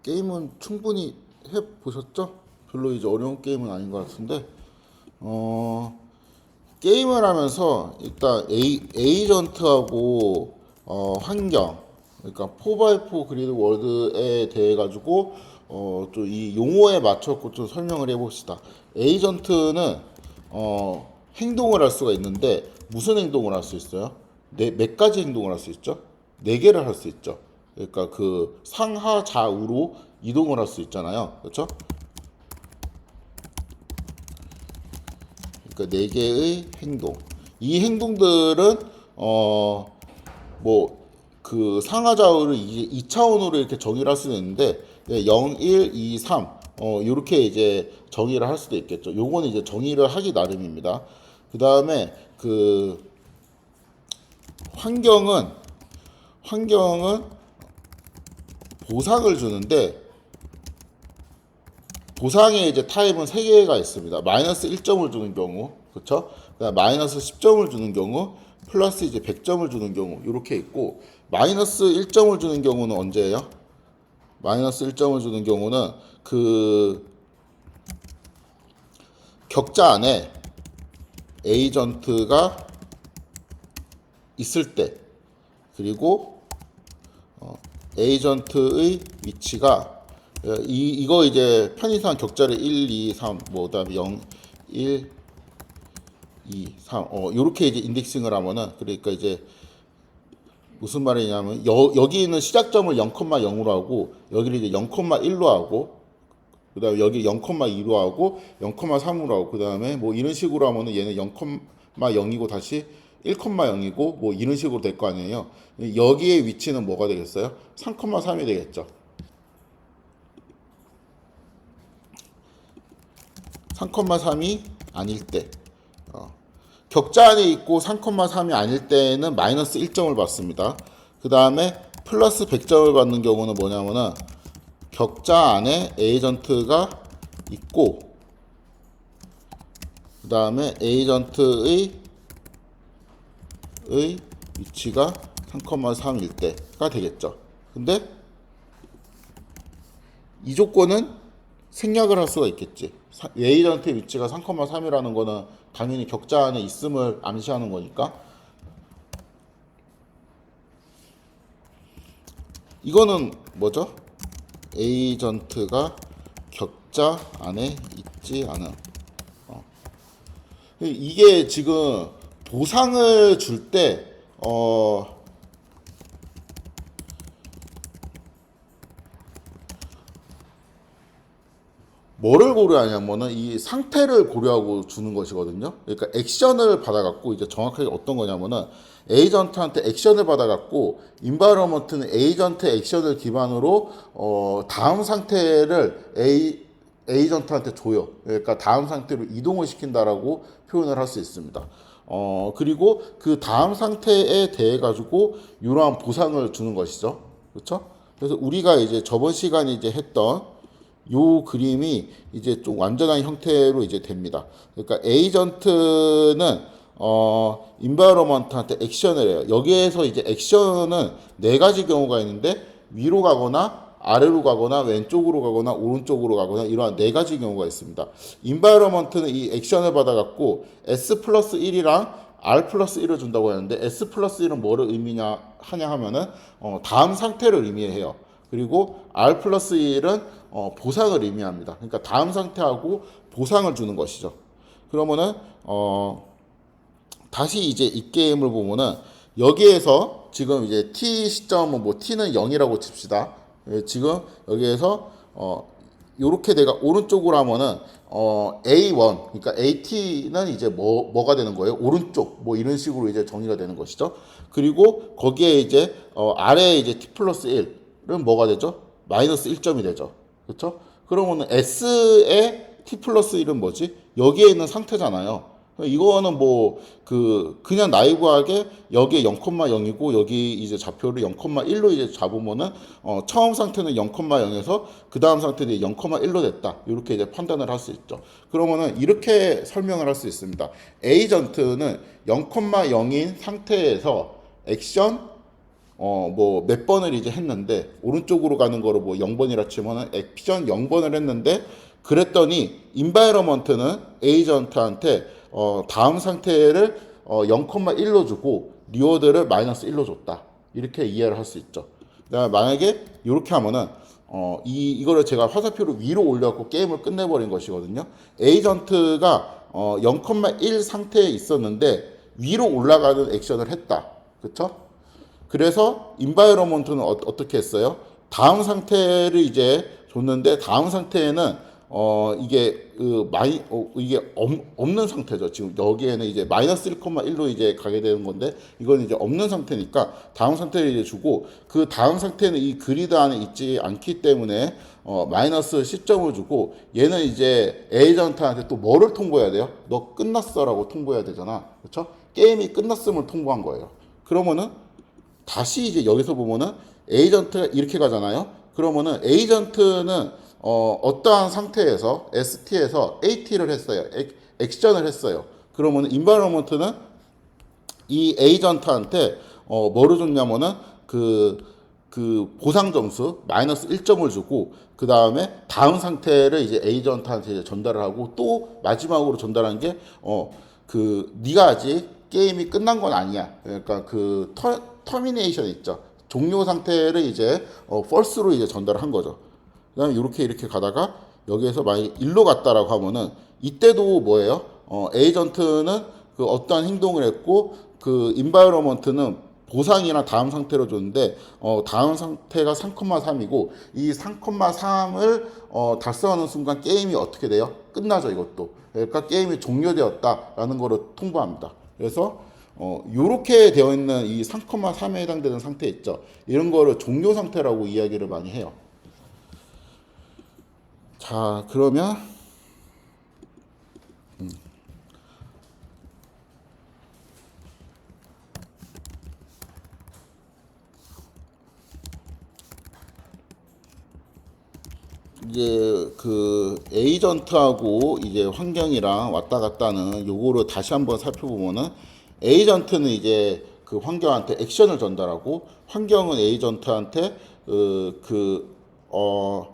게임은 충분히 해보셨죠? 별로 이제 어려운 게임은 아닌 것 같은데, 게임을 하면서 일단 에이전트하고 환경, 그러니까 4x4 그리드 월드에 대해 가지고 좀 이 용어에 맞춰서 좀 설명을 해봅시다. 에이전트는 행동을 할 수가 있는데 무슨 행동을 할 수 있어요? 몇 가지 행동을 할 수 있죠? 네 개를 할 수 있죠. 그러니까 그 상하 좌우로 이동을 할 수 있잖아요. 그렇죠? 그러니까 네 개의 행동. 이 행동들은 뭐 그 상하 좌우를 이제 2차원으로 이렇게 정의를 할 수는 있는데 0, 1, 2, 3 이렇게 이제 정의를 할 수도 있겠죠. 요거는 이제 정의를 하기 나름입니다. 그다음에 그 환경은 환경은 보상을 주는데 보상의 이제 타입은 세 개가 있습니다. 마이너스 1점을 주는 경우, 그렇죠? 그다음 마이너스 10점을 주는 경우, 플러스 이제 100점을 주는 경우 이렇게 있고 마이너스 1점을 주는 경우는 언제예요? 마이너스 1점을 주는 경우는 그 격자 안에 에이전트가 있을 때 그리고 에이전트의 위치가 이거 이제 편의상 격자를 1, 2, 3, 뭐 그다음에 0, 1, 2, 3, 요렇게 이제 인덱싱을 하면은 그러니까 이제 무슨 말이냐면 여기 있는 시작점을 0,0으로 하고 여기를 이제 0,1로 하고 그다음에 여기 0,2로 하고 0,3으로 하고 그다음에 뭐 이런 식으로 하면은 얘는 0,0이고 다시 1,0이고 뭐 이런 식으로 될 거 아니에요. 여기의 위치는 뭐가 되겠어요? 3,3이 되겠죠. 3,3이 아닐 때. 격자 안에 있고 3,3이 아닐 때는 마이너스 1점을 받습니다. 그 다음에 플러스 100점을 받는 경우는 뭐냐면은 격자 안에 에이전트가 있고 그 다음에 에이전트의 위치가 3,3일 때가 되겠죠. 근데 이 조건은 생략을 할 수가 있겠지. 에이전트의 위치가 3,3이라는 거는 당연히 격자 안에 있음을 암시하는 거니까 이거는 뭐죠? 에이전트가 격자 안에 있지 않은. 이게 지금 보상을 줄 때, 뭐를 고려하냐면은 이 상태를 고려하고 주는 것이거든요. 그러니까 액션을 받아갖고 이제 정확하게 어떤 거냐면은 에이전트한테 액션을 받아갖고 인바이러먼트는 에이전트 액션을 기반으로 다음 상태를 에이전트한테 줘요. 그러니까 다음 상태로 이동을 시킨다라고 표현을 할 수 있습니다. 그리고 그 다음 상태에 대해 가지고 이러한 보상을 주는 것이죠. 그렇죠? 그래서 우리가 이제 저번 시간에 이제 했던 요 그림이 이제 좀 완전한 형태로 이제 됩니다. 그러니까 에이전트는 인바이러먼트한테 액션을 해요. 여기에서 이제 액션은 네 가지 경우가 있는데 위로 가거나 아래로 가거나 왼쪽으로 가거나 오른쪽으로 가거나 이러한 네 가지 경우가 있습니다. 인바이러먼트는 이 액션을 받아갖고 S 플러스 1이랑 R 플러스 1을 준다고 하는데 S 플러스 1은 뭐를 하냐 하면은 다음 상태를 의미해요. 그리고 R 플러스 1은 보상을 의미합니다. 그러니까 다음 상태하고 보상을 주는 것이죠. 그러면은 다시 이제 이 게임을 보면은 여기에서 지금 이제 t 시점은 뭐 t는 0이라고 칩시다. 지금 여기에서 요렇게 내가 오른쪽으로 하면은 A1 그러니까 AT는 이제 뭐가 되는 거예요? 오른쪽 뭐 이런 식으로 이제 정의가 되는 것이죠. 그리고 거기에 이제 아래에 이제 T 플러스 1은 뭐가 되죠? 마이너스 1점이 되죠. 그렇죠? 그러면은 S의 T 플러스 1은 뭐지? 여기에 있는 상태잖아요. 이거는 뭐 그냥 나이브하게 여기에 0,0이고 여기 이제 좌표를 0,1로 이제 잡으면은 처음 상태는 0,0에서 그 다음 상태는 0,1로 됐다. 이렇게 이제 판단을 할 수 있죠. 그러면은 이렇게 설명을 할 수 있습니다. 에이전트는 0,0인 상태에서 액션 뭐 몇 번을 이제 했는데 오른쪽으로 가는 거로 뭐 0번이라 치면은 액션 0번을 했는데 그랬더니 인바이러먼트는 에이전트한테 다음 상태를 0,1로 주고 리워드를 마이너스 1로 줬다. 이렇게 이해를 할 수 있죠. 그다음에 만약에 이렇게 하면은 이거를 제가 화살표를 위로 올려갖고 게임을 끝내버린 것이거든요. 에이전트가 0,1 상태에 있었는데 위로 올라가는 액션을 했다. 그렇죠? 그래서 인바이러먼트는 어떻게 했어요? 다음 상태를 이제 줬는데 다음 상태에는 이게 이게 없는 상태죠. 지금 여기에는 이제 마이너스 1,1로 이제 가게 되는 건데 이건 이제 없는 상태니까 다음 상태를 이제 주고 그 다음 상태는 이 그리드 안에 있지 않기 때문에 마이너스 10점을 주고 얘는 이제 에이전트한테 또 뭐를 통보해야 돼요? 너 끝났어라고 통보해야 되잖아. 그렇죠? 게임이 끝났음을 통보한 거예요. 그러면은 다시 이제 여기서 보면은 에이전트가 이렇게 가잖아요. 그러면은 에이전트는 어떠한 상태에서 ST에서 AT를 했어요. 액션을 했어요. 그러면은 인바이러먼트는 이 에이전트한테 뭐를 줬냐면은 그 보상 점수 마이너스 1점을 주고 그 다음에 다음 상태를 이제 에이전트한테 이제 전달을 하고 또 마지막으로 전달한 게 네가 아직 게임이 끝난 건 아니야. 그러니까 그 터미네이션 있죠. 종료 상태를 이제 false로 이제 전달한 거죠. 그다음에 이렇게 가다가 여기에서 만약 일로 갔다라고 하면은 이때도 뭐예요? 에이전트는 그 어떠한 행동을 했고 그 인바이러먼트는 보상이나 다음 상태로 줬는데 다음 상태가 3,3이고 이 3,3을 달성하는 순간 게임이 어떻게 돼요? 끝나죠, 이것도. 그러니까 게임이 종료되었다라는 거를 통보합니다. 그래서 요렇게 되어 있는 이 3,3에 해당되는 상태 있죠. 이런 거를 종료 상태라고 이야기를 많이 해요. 자, 그러면 이제 그 에이전트하고 이제 환경이랑 왔다 갔다 하는 요거를 다시 한번 살펴보면은 에이전트는 이제 그 환경한테 액션을 전달하고 환경은 에이전트한테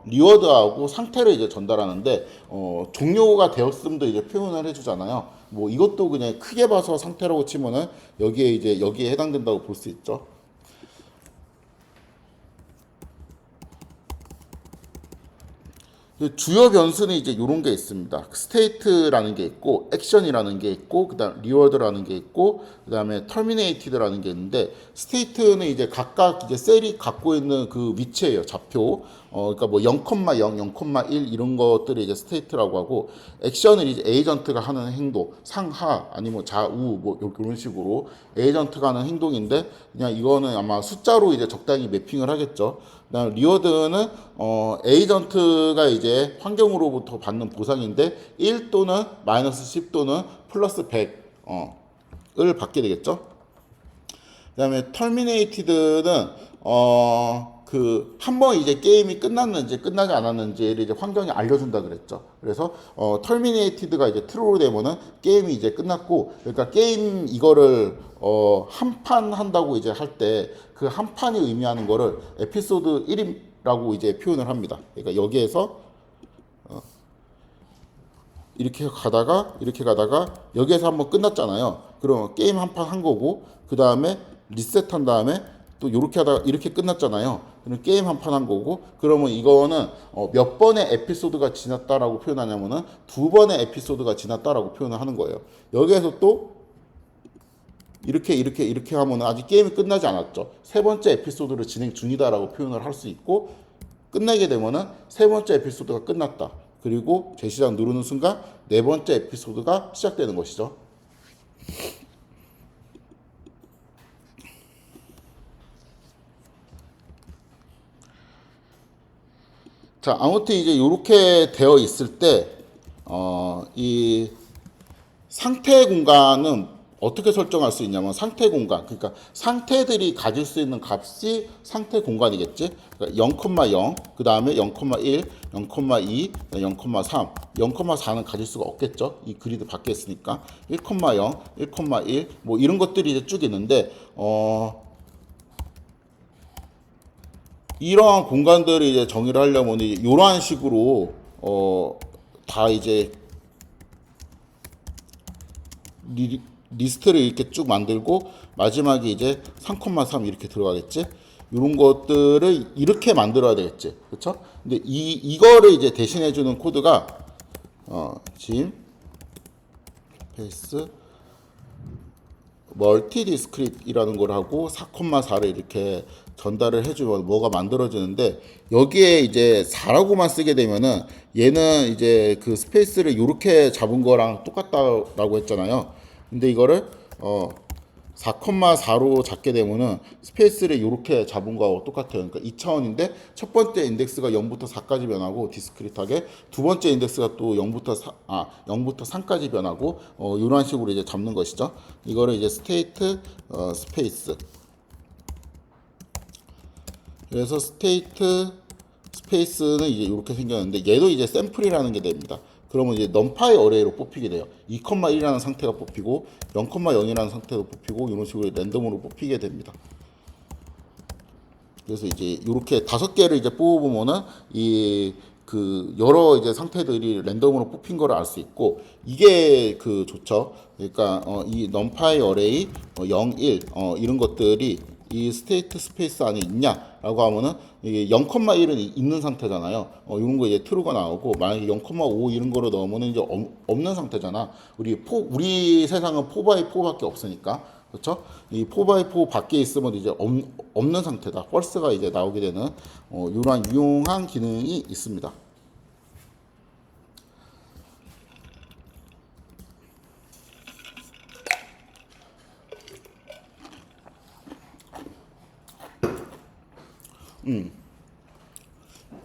리워드하고 상태를 이제 전달하는데 종료가 되었음도 이제 표현을 해주잖아요. 뭐 이것도 그냥 크게 봐서 상태라고 치면은 여기에 해당된다고 볼 수 있죠. 주요 변수는 이제 이런 게 있습니다. 스테이트라는 게 있고, 액션이라는 게 있고, 그다음 리워드라는 게 있고, 그다음에 터미네이티드라는 게 있는데, 스테이트는 이제 각각 이제 셀이 갖고 있는 그 위치예요. 좌표. 그러니까 뭐 0,0, 0,1 이런 것들이 이제 스테이트라고 하고, 액션은 이제 에이전트가 하는 행동, 상하 아니면 좌우 뭐 이런 식으로 에이전트가 하는 행동인데, 그냥 이거는 아마 숫자로 이제 적당히 매핑을 하겠죠. 그다음 리워드는 에이전트가 이제 환경으로부터 받는 보상인데 1 또는 마이너스 10 또는 플러스 100을 받게 되겠죠. 그다음에 터미네이티드는 그 한번 이제 게임이 끝났는지 끝나지 않았는지를 이제 환경이 알려준다 그랬죠. 그래서 터미네이티드가 이제 트루로 되면은 게임이 이제 끝났고, 그러니까 게임 이거를 한 판 한다고 이제 할 때 그 한 판이 의미하는 거를 에피소드 1이라고 이제 표현을 합니다. 그러니까 여기에서 이렇게 가다가 여기에서 한번 끝났잖아요. 그러면 게임 한 판 한 거고 그 다음에 리셋한 다음에 또 이렇게 하다가 이렇게 끝났잖아요. 그럼 게임 한 판 한 거고 그러면 이거는 몇 번의 에피소드가 지났다라고 표현하냐면은 2번의 에피소드가 지났다라고 표현을 하는 거예요. 여기에서 또 이렇게 하면은 아직 게임이 끝나지 않았죠. 세 번째 에피소드를 진행 중이다라고 표현을 할 수 있고 끝내게 되면은 세 번째 에피소드가 끝났다. 그리고 재시작 누르는 순간 네 번째 에피소드가 시작되는 것이죠. 자, 아무튼 이제 이렇게 되어 있을 때, 이 상태 공간은 어떻게 설정할 수 있냐면 상태 공간, 그러니까 상태들이 가질 수 있는 값이 상태 공간이겠지. 그러니까 0,0, 그 다음에 0,1, 0,2, 0,3, 0,4는 가질 수가 없겠죠. 이 그리드 밖에 있으니까 1,0, 1,1, 뭐 이런 것들이 이제 쭉 있는데, 이러한 공간들을 이제 정의를 하려면 이러한 식으로 다 이제 리스트를 이렇게 쭉 만들고 마지막에 이제 3,3 이렇게 들어가겠지. 이런 것들을 이렇게 만들어야 되겠지. 그렇죠? 근데 이거를 이제 대신해 주는 코드가 짐 스페이스 멀티 디스크릿이라는 걸 하고 4,4를 이렇게 전달을 해주면 뭐가 만들어지는데, 여기에 이제 4라고만 쓰게 되면은 얘는 이제 그 스페이스를 이렇게 잡은 거랑 똑같다라고 했잖아요. 근데 이거를 4,4로 잡게 되면은 스페이스를 이렇게 잡은 거하고 똑같아요. 그러니까 2차원인데 첫 번째 인덱스가 0부터 4까지 변하고 디스크릿하게, 두 번째 인덱스가 또 0부터 3까지 변하고 이런 식으로 이제 잡는 것이죠. 이거를 이제 스테이트 스페이스. 그래서 스테이트 스페이스는 이제 이렇게 생겼는데 얘도 이제 샘플이라는 게 됩니다. 그러면 이제 넘파이 어레이로 뽑히게 돼요. 2,1이라는 상태가 뽑히고 0,0이라는 상태도 뽑히고 이런 식으로 랜덤으로 뽑히게 됩니다. 그래서 이제 이렇게 5개를 이제 뽑아보면은 이 그 여러 이제 상태들이 랜덤으로 뽑힌 거를 알 수 있고, 이게 그 좋죠. 그러니까 이 넘파이 어레이 0, 1 이런 것들이 이 스테이트 스페이스 안에 있냐라고 하면은 이게 0,1은 있는 상태잖아요. 이런 거 이제 true가 나오고, 만약에 0,5 이런 거로 넣으면은 이제 없는 상태잖아. 우리 세상은 4x4밖에 없으니까. 그렇죠? 이 4x4 밖에 있으면 이제 없는 상태다. false가 이제 나오게 되는 이러한 유용한 기능이 있습니다.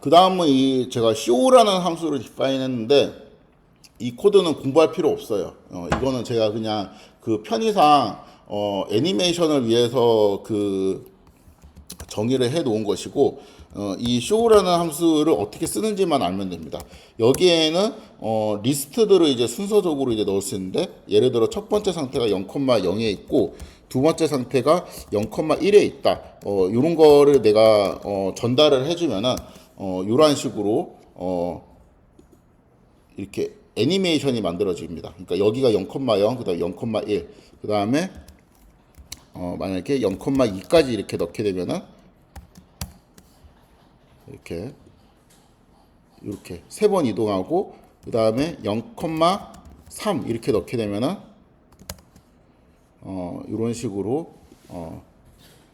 그 다음은 이 제가 show라는 함수를 define 했는데, 이 코드는 공부할 필요 없어요. 이거는 제가 그냥 그 편의상 애니메이션을 위해서 그 정의를 해 놓은 것이고, 이 show라는 함수를 어떻게 쓰는지만 알면 됩니다. 여기에는 리스트들을 이제 순서적으로 이제 넣을 수 있는데, 예를 들어 첫 번째 상태가 0,0에 있고 두 번째 상태가 0,1에 있다. 이런 거를 내가 전달을 해주면은 이런 식으로 이렇게 애니메이션이 만들어집니다. 그러니까 여기가 0,0, 그다음에 0,1, 그다음에 만약에 0,2까지 이렇게 넣게 되면은 이렇게 세 번 이동하고, 그다음에 0,3 이렇게 넣게 되면은 이런 식으로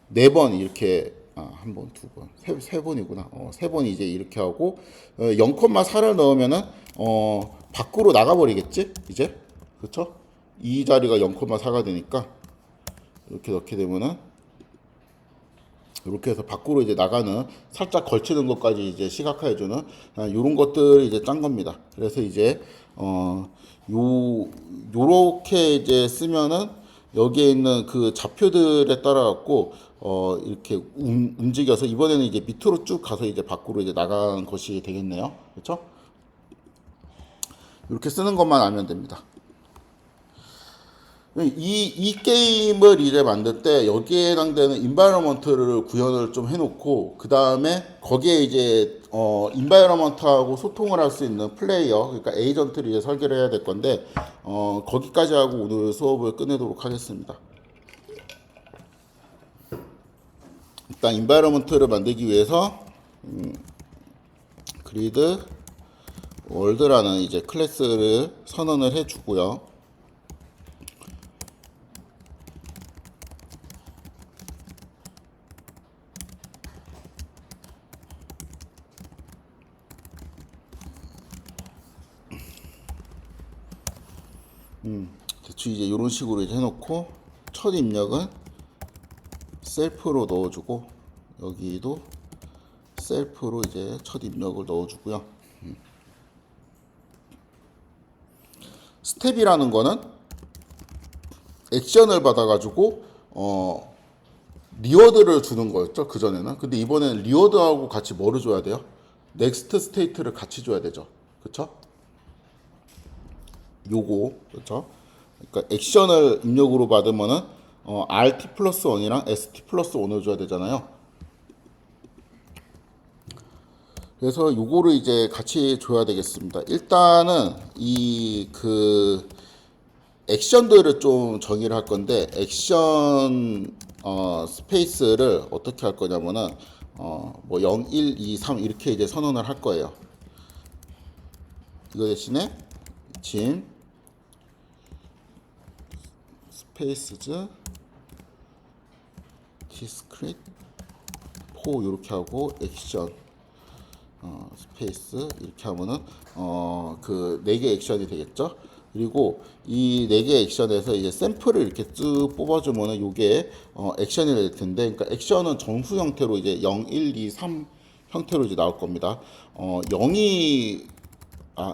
네 번 이렇게 한 번, 두 번, 세 번이구나. 세 번 이제 이렇게 하고 0,4를 넣으면은 밖으로 나가 버리겠지? 이제. 그렇죠? 이 자리가 0,4가 되니까 이렇게 넣게 되면은 이렇게 해서 밖으로 이제 나가는, 살짝 걸치는 것까지 이제 시각화해 주는 이런 것들을 이제 짠 겁니다. 그래서 이제 요렇게 이제 쓰면은 여기에 있는 그 좌표들에 따라 갖고 이렇게 움직여서 이번에는 이제 밑으로 쭉 가서 이제 밖으로 이제 나간 것이 되겠네요. 그렇죠? 이렇게 쓰는 것만 알면 됩니다. 이 게임을 이제 만들 때 여기에 해당되는 인바이러먼트를 구현을 좀 해놓고, 그 다음에 거기에 이제 인바이러먼트하고 소통을 할 수 있는 플레이어, 그러니까 에이전트를 이제 설계를 해야 될 건데, 거기까지 하고 오늘 수업을 끝내도록 하겠습니다. 일단 인바이러먼트를 만들기 위해서 그리드 월드라는 이제 클래스를 선언을 해주고요. 대충 이제 이런 식으로 이제 해놓고, 첫 입력은 셀프로 넣어주고, 여기도 셀프로 이제 첫 입력을 넣어주고요. 스텝이라는 거는 액션을 받아가지고 리워드를 주는 거였죠, 그 전에는. 근데 이번에는 리워드하고 같이 뭐를 줘야 돼요? 넥스트 스테이트를 같이 줘야 되죠. 그쵸? 요거, 그렇죠? 그러니까 액션을 입력으로 받으면은 RT 플러스 1이랑 ST 플러스 1을 줘야 되잖아요. 그래서 요거를 이제 같이 줘야 되겠습니다. 일단은 이 그 액션들을 좀 정의를 할 건데 액션 스페이스를 어떻게 할 거냐면은 뭐 0, 1, 2, 3 이렇게 이제 선언을 할 거예요. 이거 대신에 짐 스페이스즈 디스크릿 포 이렇게 하고 액션 스페이스 이렇게 하면은 그 4개 액션이 되겠죠. 그리고 이 4개 액션에서 이제 샘플을 이렇게 쭉 뽑아주면은 요게 액션이 될 텐데, 그러니까 액션은 정수 형태로 이제 0, 1, 2, 3 형태로 이제 나올 겁니다. 0이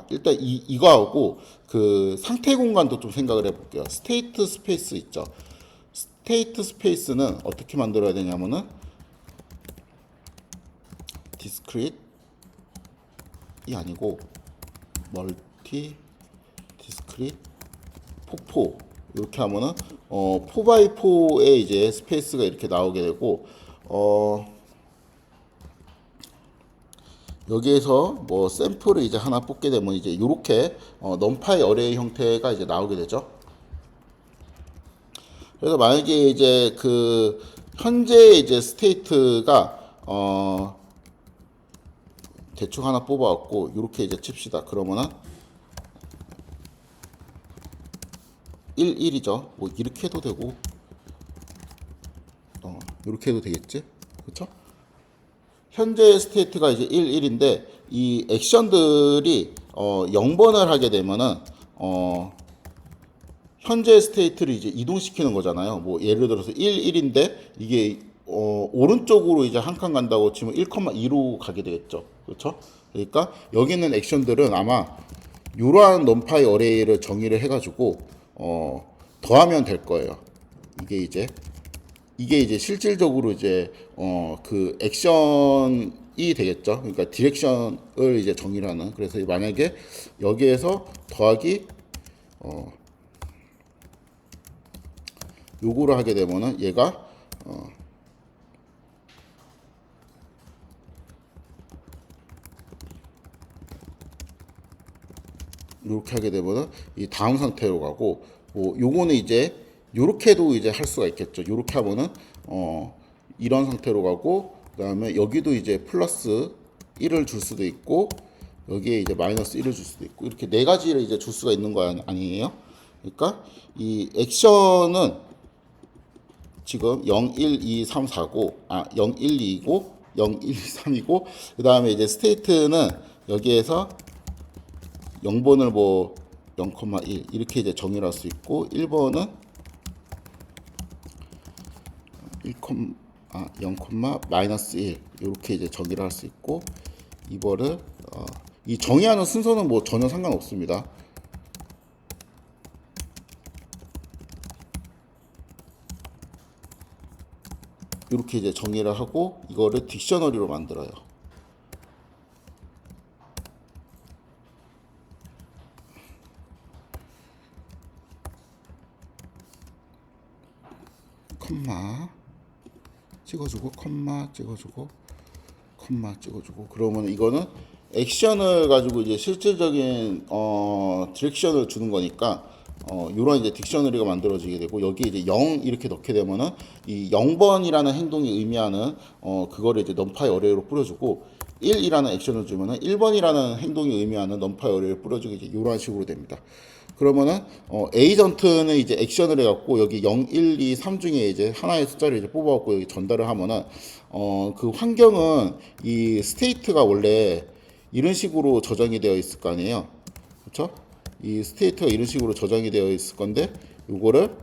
일단 이거하고 그 상태 공간도 좀 생각을 해볼게요. 스테이트 스페이스 있죠. 스테이트 스페이스는 어떻게 만들어야 되냐면은 디스크릿이 아니고 멀티 디스크릿 포 이렇게 하면은 4x4의 이제 스페이스가 이렇게 나오게 되고 여기에서 뭐 샘플을 이제 하나 뽑게 되면 이제 이렇게 넘파이 어레이 형태가 이제 나오게 되죠. 그래서 만약에 이제 그 현재 이제 스테이트가 대충 하나 뽑아왔고 이렇게 이제 칩시다. 그러면은 1, 1이죠. 뭐 이렇게 해도 되고 이렇게 해도 되겠지? 그렇죠? 현재 스테이트가 이제 1, 1인데 이 액션들이 0번을 하게 되면은 현재 스테이트를 이제 이동시키는 거잖아요. 뭐 예를 들어서 1, 1인데 이게 오른쪽으로 이제 한 칸 간다고 치면 1,2로 가게 되겠죠. 그렇죠? 그러니까 여기 있는 액션들은 아마 이러한 넘파이 어레이를 정의를 해가지고 더하면 될 거예요. 이게 이제 실질적으로 이제 그 액션이 되겠죠. 그러니까 디렉션을 이제 정의를 하는. 그래서 만약에 여기에서 더하기 요거를 하게 되면은 얘가 이렇게 하게 되면은 이 다음 상태로 가고, 뭐 요거는 이제 요렇게도 이제 할 수가 있겠죠. 요렇게 하면은 이런 상태로 가고, 그다음에 여기도 이제 플러스 1을 줄 수도 있고 여기에 이제 마이너스 1을 줄 수도 있고, 이렇게 네 가지를 이제 줄 수가 있는 거 아니에요? 그러니까 이 액션은 지금 0, 1, 2, 3, 4고 0, 1, 2고 0, 1, 2, 3이고, 그다음에 이제 스테이트는 여기에서 0번을 뭐 0,1 이렇게 이제 정의를 할 수 있고, 1번은 1, 0, 마이너스 1 이렇게 이제 정의를 할 수 있고, 2번을 이 정의하는 순서는 뭐 전혀 상관없습니다. 이렇게 이제 정의를 하고 이거를 딕셔너리로 만들어요. 컴마 찍어주고 컴마 찍어주고 컴마 찍어주고, 그러면 이거는 액션을 가지고 이제 실질적인 디렉션을 주는 거니까 이런 이제 딕셔너리가 만들어지게 되고, 여기 이제 0 이렇게 넣게 되면은 이 0번이라는 행동이 의미하는 그거를 이제 넘파이 어레이로 뿌려주고, 1이라는 액션을 주면은 1번이라는 행동이 의미하는 넘파이 어레이를 뿌려주게 이제 이런 식으로 됩니다. 그러면은 에이전트는 이제 액션을 해갖고 여기 0, 1, 2, 3 중에 이제 하나의 숫자를 이제 뽑아갖고 여기 전달을 하면은 그 환경은 이 스테이트가 원래 이런 식으로 저장이 되어 있을 거 아니에요. 그렇죠? 이 스테이트가 이런 식으로 저장이 되어 있을 건데, 요거를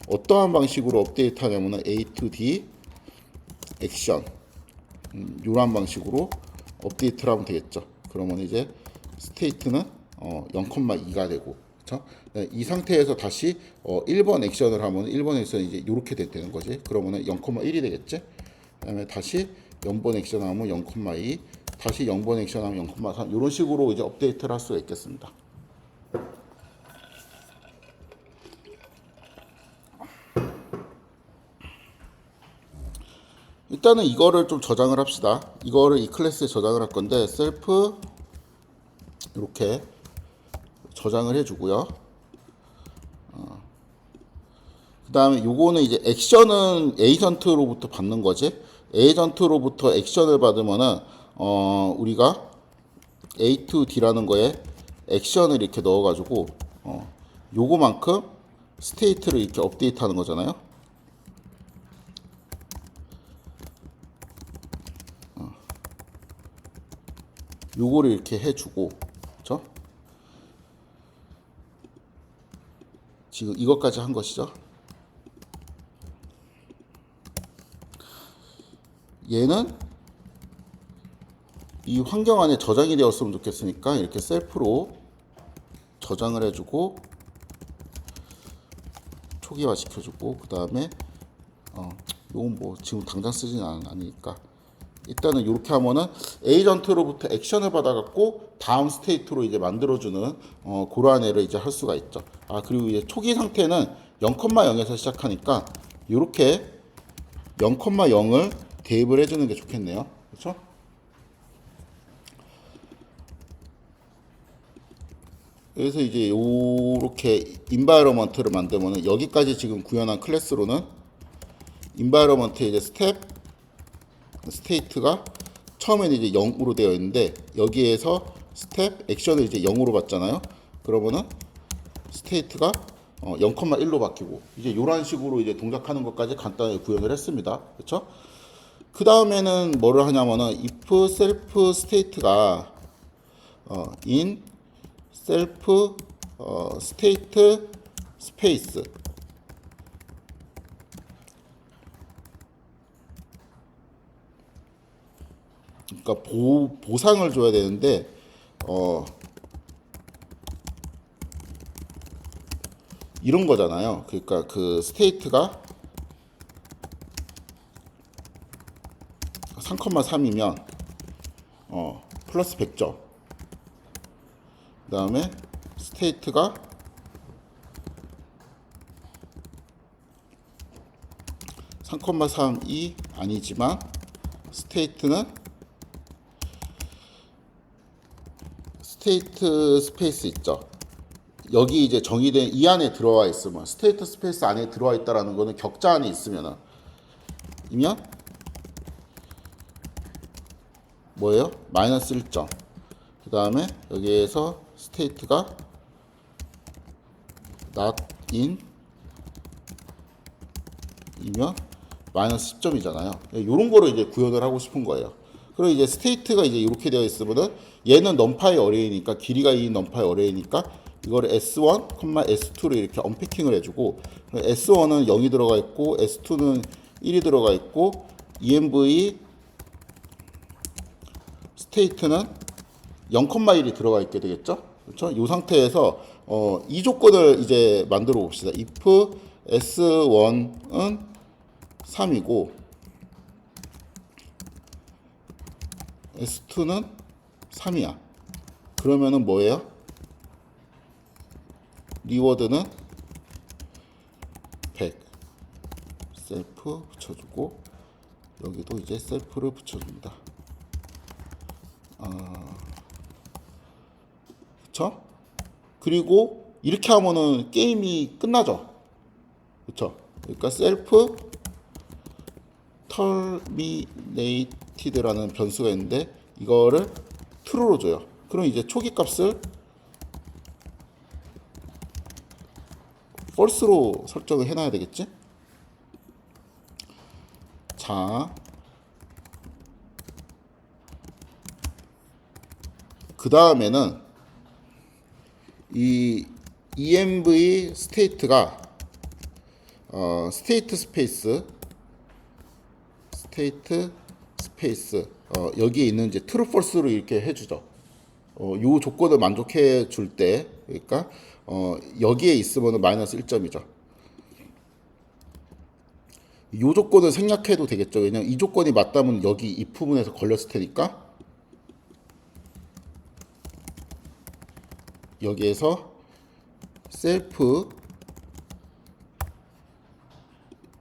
어떠한 방식으로 업데이트 하냐면은 A to D 액션 이런 방식으로 업데이트를 하면 되겠죠. 그러면 이제 스테이트는 0,2가 되고, 그렇죠? 이 상태에서 다시 1번 액션을 하면 1번 액션이 이제 이렇게 되는 거지. 그러면은 0,1이 되겠지. 그다음에 다시 0번 액션 하면 0,2, 다시 0번 액션 하면 0,3 이런 식으로 이제 업데이트를 할 수가 있겠습니다. 일단은 이거를 좀 저장을 합시다. 이거를 이 클래스에 저장을 할 건데 셀프 이렇게 저장을 해주고요. 그 다음에 요거는 이제 액션은 에이전트로부터 받는 거지. 에이전트로부터 액션을 받으면은 우리가 A to D라는 거에 액션을 이렇게 넣어가지고 요거만큼 스테이트를 이렇게 업데이트하는 거잖아요. 요거를 이렇게 해주고, 그렇죠? 지금 이것까지 한 것이죠. 얘는 이 환경 안에 저장이 되었으면 좋겠으니까 이렇게 셀프로 저장을 해주고 초기화 시켜주고 그 다음에 요건 뭐 지금 당장 쓰진 않으니까 일단은 이렇게 하면은 에이전트로부터 액션을 받아갖고 다음 스테이트로 이제 만들어주는 그러한 애를 이제 할 수가 있죠. 아 그리고 이제 초기 상태는 0,0에서 시작하니까 이렇게 0,0을 대입을 해주는 게 좋겠네요. 그렇죠? 그래서 이제 요렇게 인바이러먼트를 만들면은 여기까지 지금 구현한 클래스로는 인바이러먼트에 이제 스테이트가 처음에는 이제 0으로 되어 있는데 여기에서 스텝 액션을 이제 0으로 받잖아요. 그러면은 스테이트가 0,1로 바뀌고 이제 이런 식으로 이제 동작하는 것까지 간단하게 구현을 했습니다. 그렇죠? 그 다음에는 뭐를 하냐면은 if self state가 in self state space 그러니까 보상을 줘야 되는데 이런 거잖아요. 그러니까 그 스테이트가 3,3이면 플러스 100점. 그 다음에 스테이트가 3,3이 아니지만 스테이트는 스테이트 스페이스 있죠. 여기 이제 정의된 이 안에 들어와 있으면 스테이트 스페이스 안에 들어와 있다라는 거는 격자 안에 있으면은 이면 뭐예요? 마이너스 1점. 그 다음에 여기에서 스테이트가 not in 이면 마이너스 10점이잖아요. 이런 거를 이제 구현을 하고 싶은 거예요. 그리고 이제 스테이트가 이제 이렇게 되어 있으면은 얘는 넘파이 어레이니까 길이가 2인 넘파이 어레이니까 이거를 S1, S2를 이렇게 언패킹을 해주고 S1은 0이 들어가 있고 S2는 1이 들어가 있고 ENV 스테이트는 0,1이 들어가 있게 되겠죠. 그렇죠? 이 상태에서 이 조건을 이제 만들어 봅시다. if S1은 3이고 S2는 3이야. 그러면은 뭐예요? 리워드는 100 셀프 붙여주고 여기도 이제 셀프를 붙여줍니다. 그쵸? 그리고 이렇게 하면은 게임이 끝나죠. 그쵸? 그러니까 셀프 terminated라는 변수가 있는데 이거를 true로 줘요. 그럼 이제 초기 값을 false로 설정을 해놔야 되겠지? 자, 그 다음에는 이 env 스테이트가 스테이트 스페이스 여기에 있는 이제 true false로 이렇게 해주죠. 요 조건을 만족해 줄 때 그러니까 여기에 있으면 마이너스 1점이죠. 요 조건을 생략해도 되겠죠. 왜냐면 이 조건이 맞다면 여기 이 부분에서 걸렸을 테니까 여기에서 셀프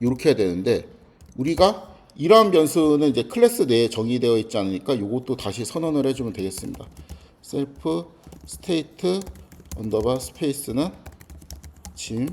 이렇게 해야 되는데 우리가 이러한 변수는 이제 클래스 내에 정의되어 있지 않으니까 이것도 다시 선언을 해주면 되겠습니다. 셀프 스테이트 언더바 스페이스는 짐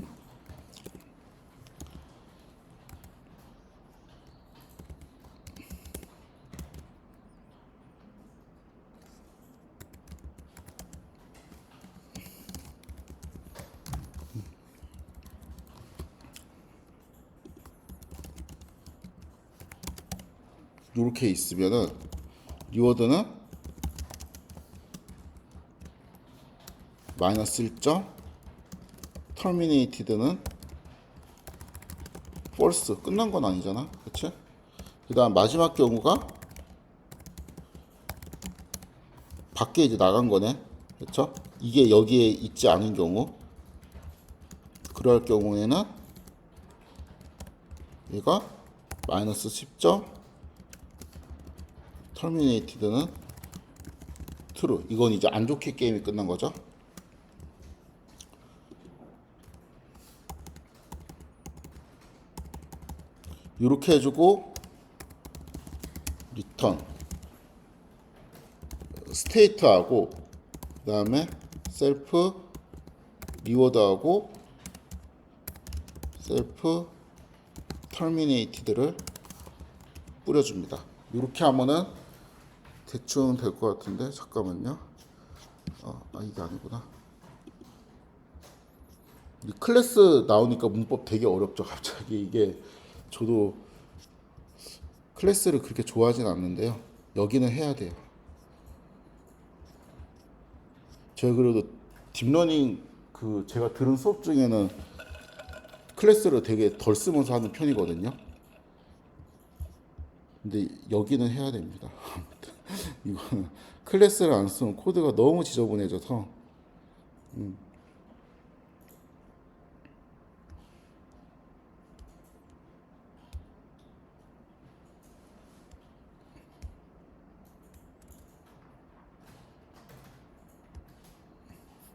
이렇게 있으면은 리워드는 마이너스 1점 terminated는 false 끝난 건 아니잖아, 그치? 그 다음 마지막 경우가 밖에 이제 나간 거네, 그쵸? 이게 여기에 있지 않은 경우, 그럴 경우에는 얘가 마이너스 10점 terminated는 true. 이건 이제 안 좋게 게임이 끝난 거죠. 이렇게 해주고 return state하고 그 다음에 self reward하고 self terminated를 뿌려줍니다. 이렇게 하면은 대충 될 것 같은데 잠깐만요. 이게 아니구나. 이 클래스 나오니까 문법 되게 어렵죠. 갑자기 이게 저도 클래스를 그렇게 좋아하진 않는데요. 여기는 해야 돼요. 제가 그래도 딥러닝 그 제가 들은 수업 중에는 클래스를 되게 덜 쓰면서 하는 편이거든요. 근데 여기는 해야 됩니다. 이거는 클래스를 안 쓰면 코드가 너무 지저분해져서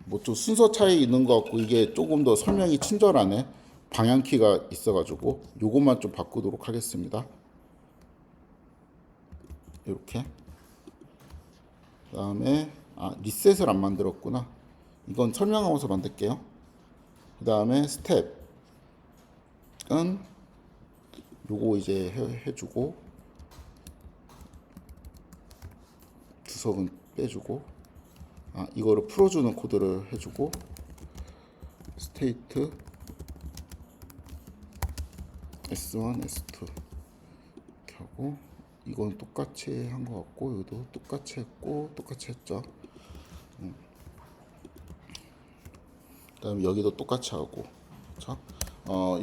뭐 좀 순서 차이 있는 것 같고 이게 조금 더 설명이 친절하네. 방향키가 있어가지고 요것만 좀 바꾸도록 하겠습니다. 이렇게 그 다음에 리셋을 안 만들었구나. 이건 설명하면서 만들게요. 그 다음에 스텝은 요거 이제 해주고 주석은 빼주고 이거를 풀어주는 코드를 해주고 스테이트 S1, S2 이렇게 하고 이건 똑같이 한 것 같고 여기도 똑같이 했고 똑같이 했죠. 그다음에 여기도 똑같이 하고 그렇죠?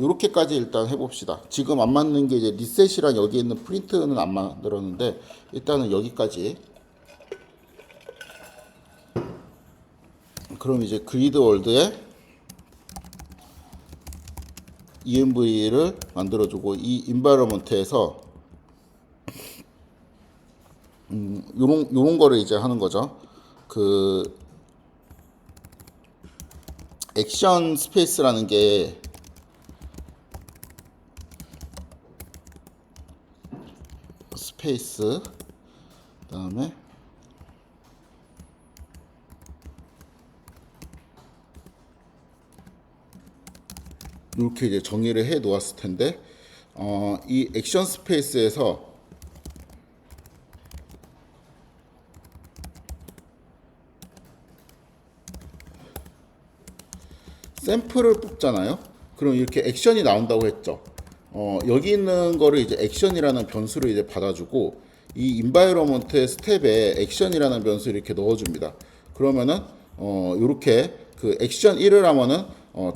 요렇게까지 일단 해봅시다. 지금 안 맞는 게 이제 리셋이랑 여기 있는 프린트는 안 만들었는데 일단은 여기까지. 그럼 이제 그리드 월드에 env를 만들어주고 이 environment에서 요런 거를 이제 하는 거죠. 그 액션 스페이스라는 게 스페이스 그다음에 이렇게 이제 정의를 해 놓았을 텐데 이 액션 스페이스에서 샘플을 뽑잖아요. 그럼 이렇게 액션이 나온다고 했죠. 여기 있는 거를 이제 액션이라는 변수를 이제 받아주고 이 인바이러먼트의 스텝에 액션이라는 변수를 이렇게 넣어줍니다. 그러면은 이렇게 그 액션 1을 하면은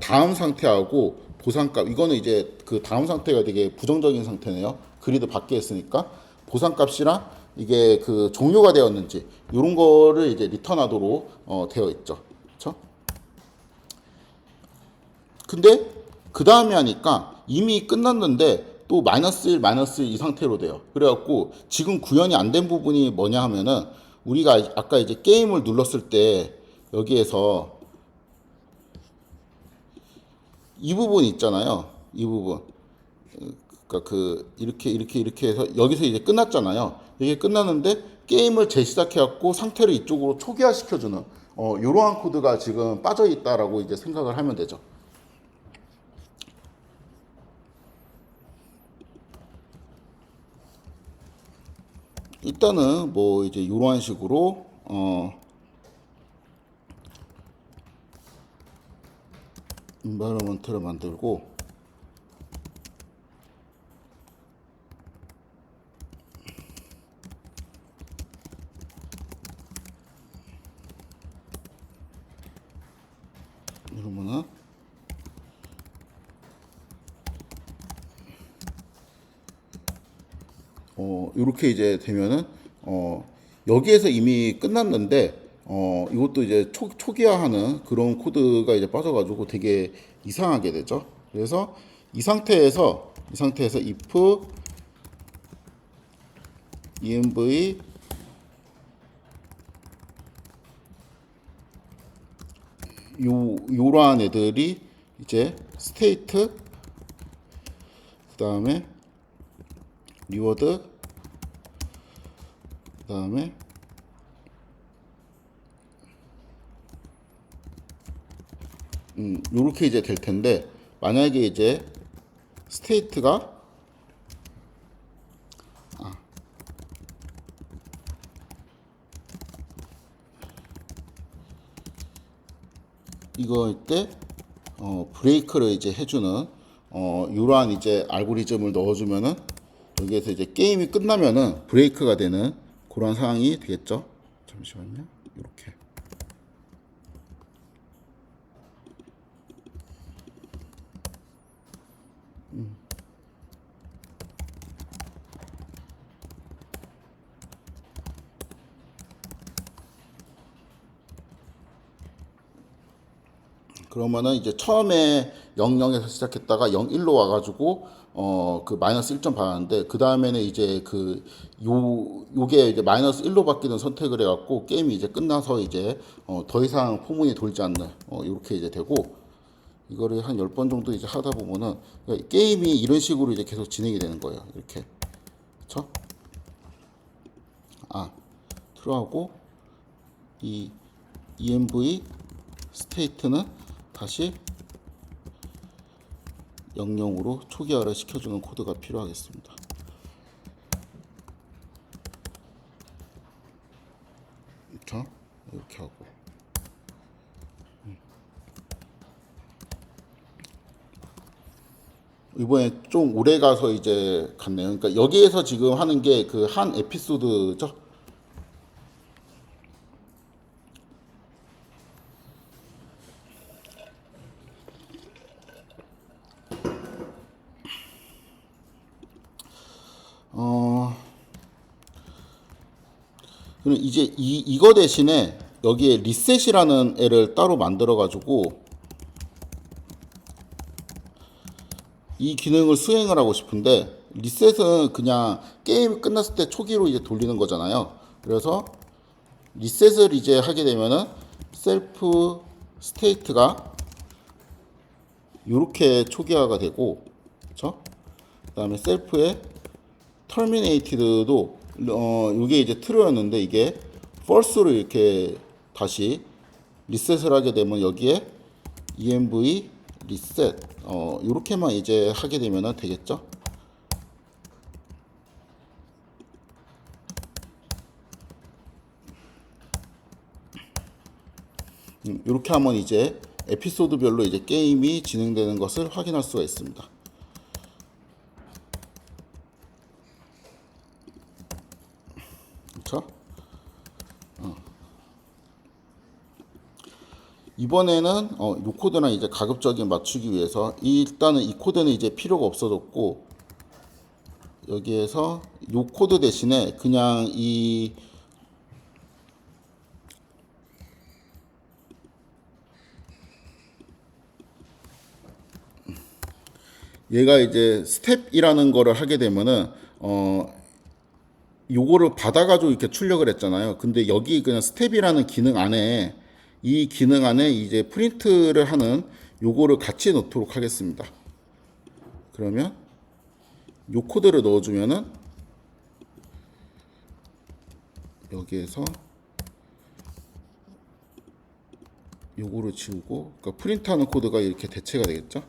다음 상태하고 보상값 이거는 이제 그 다음 상태가 되게 부정적인 상태네요. 그리드 밖에 있으니까 보상값이랑 이게 그 종료가 되었는지 이런 거를 이제 리턴하도록 되어 있죠. 그렇죠? 근데 그 다음에 하니까 이미 끝났는데 또 마이너스 1, 마이너스 1 이 상태로 돼요. 그래갖고 지금 구현이 안 된 부분이 뭐냐 하면은 우리가 아까 이제 게임을 눌렀을 때 여기에서 이 부분 있잖아요. 이 부분. 그러니까 이렇게 해서 여기서 이제 끝났잖아요. 이게 끝났는데 게임을 재시작해 갖고 상태를 이쪽으로 초기화 시켜주는 이러한 코드가 지금 빠져 있다라고 이제 생각을 하면 되죠. 일단은 뭐 이제 이러한 식으로 인바이러먼트를 만들고 이러면은 이렇게 이제 되면은 여기에서 이미 끝났는데 이것도 이제 초기화하는 그런 코드가 이제 빠져가지고 되게 이상하게 되죠. 그래서 이 상태에서 if env 요러한 애들이 이제 스테이트 그 다음에 리워드 그 다음에 요렇게 이제 될 텐데, 만약에 이제 스테이트가 이거일 때 브레이크를 이제 해주는 이러한 이제 알고리즘을 넣어주면은 여기에서 이제 게임이 끝나면은 브레이크가 되는 그런 상황이 되겠죠. 잠시만요. 이렇게. 그러면은 이제 처음에 00에서 시작했다가 01로 와가지고 그 마이너스 1점 받았는데, 그 다음에는 이제 요게 이제 마이너스 1로 바뀌는 선택을 해갖고 게임이 이제 끝나서 이제 더 이상 포문이 돌지 않는 이렇게 이제 되고, 이거를 한 10번 정도 이제 하다 보면은 게임이 이런 식으로 이제 계속 진행이 되는 거예요. 이렇게. 그쵸? 트루하고 이 env 스테이트는 다시 00으로 초기화를 시켜주는 코드가 필요하겠습니다. 그렇죠? 이렇게 하고 이번에 좀 오래 가서 이제 갔네요. 그러니까 여기에서 지금 하는 게 그 한 에피소드죠. 그럼 이제 이거 대신에 여기에 리셋이라는 애를 따로 만들어 가지고 이 기능을 수행을 하고 싶은데, 리셋은 그냥 게임 끝났을 때 초기로 이제 돌리는 거잖아요. 그래서 리셋을 이제 하게 되면은 셀프 스테이트가 이렇게 초기화가 되고, 그렇죠? 그다음에 셀프의 터미네이티드도 이게 이제 true였는데 이게 false로 이렇게 다시 리셋을 하게 되면 여기에 env reset 이렇게만 이제 하게 되면 되겠죠. 이렇게 하면 이제 에피소드별로 이제 게임이 진행되는 것을 확인할 수가 있습니다. 그렇죠? 이번에는 이 코드랑 이제 가급적인 맞추기 위해서 일단은 이 코드는 이제 필요가 없어졌고, 여기에서 이 코드 대신에 그냥 얘가 이제 스텝이라는 거를 하게 되면은 요거를 받아가지고 이렇게 출력을 했잖아요. 근데 여기 그냥 스텝이라는 기능 안에, 이 기능 안에 이제 프린트를 하는 요거를 같이 넣도록 하겠습니다. 그러면 요 코드를 넣어주면은 여기에서 요거를 지우고, 그러니까 프린트하는 코드가 이렇게 대체가 되겠죠.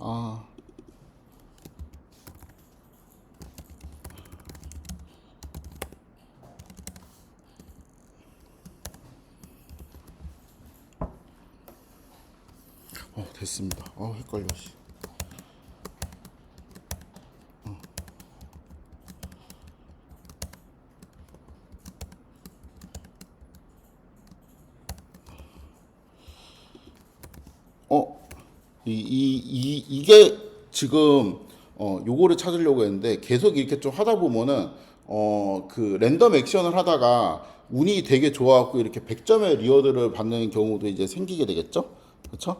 아, 됐습니다. 헷갈려. 씨. 어, 이게 지금 요거를 찾으려고 했는데 계속 이렇게 좀 하다 보면은 그 랜덤 액션을 하다가 운이 되게 좋아갖고 이렇게 100점의 리워드를 받는 경우도 이제 생기게 되겠죠? 그렇죠?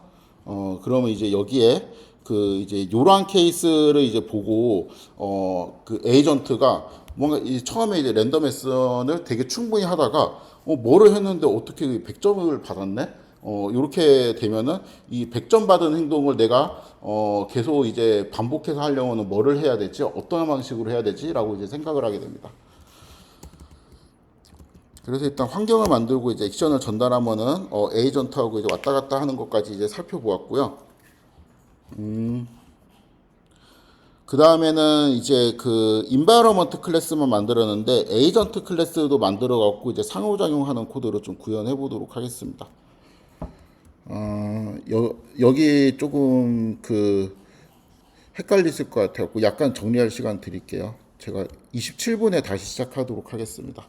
그러면 이제 여기에 그 이제 요런 케이스를 이제 보고 그 에이전트가 뭔가 이 처음에 이제 랜덤 액션을 되게 충분히 하다가 뭐를 했는데 어떻게 100점을 받았네? 이렇게 되면은 이 100점 받은 행동을 내가 계속 이제 반복해서 하려면은 뭐를 해야 되지? 어떤 방식으로 해야 되지?라고 이제 생각을 하게 됩니다. 그래서 일단 환경을 만들고 이제 액션을 전달하면은 에이전트하고 이제 왔다 갔다 하는 것까지 이제 살펴보았고요. 그 다음에는 이제 그 인바이러먼트 클래스만 만들었는데 에이전트 클래스도 만들어 갖고 이제 상호작용하는 코드를 좀 구현해 보도록 하겠습니다. 여기 조금 그 헷갈리실 것 같아요. 약간 정리할 시간 드릴게요. 제가 27분에 다시 시작하도록 하겠습니다.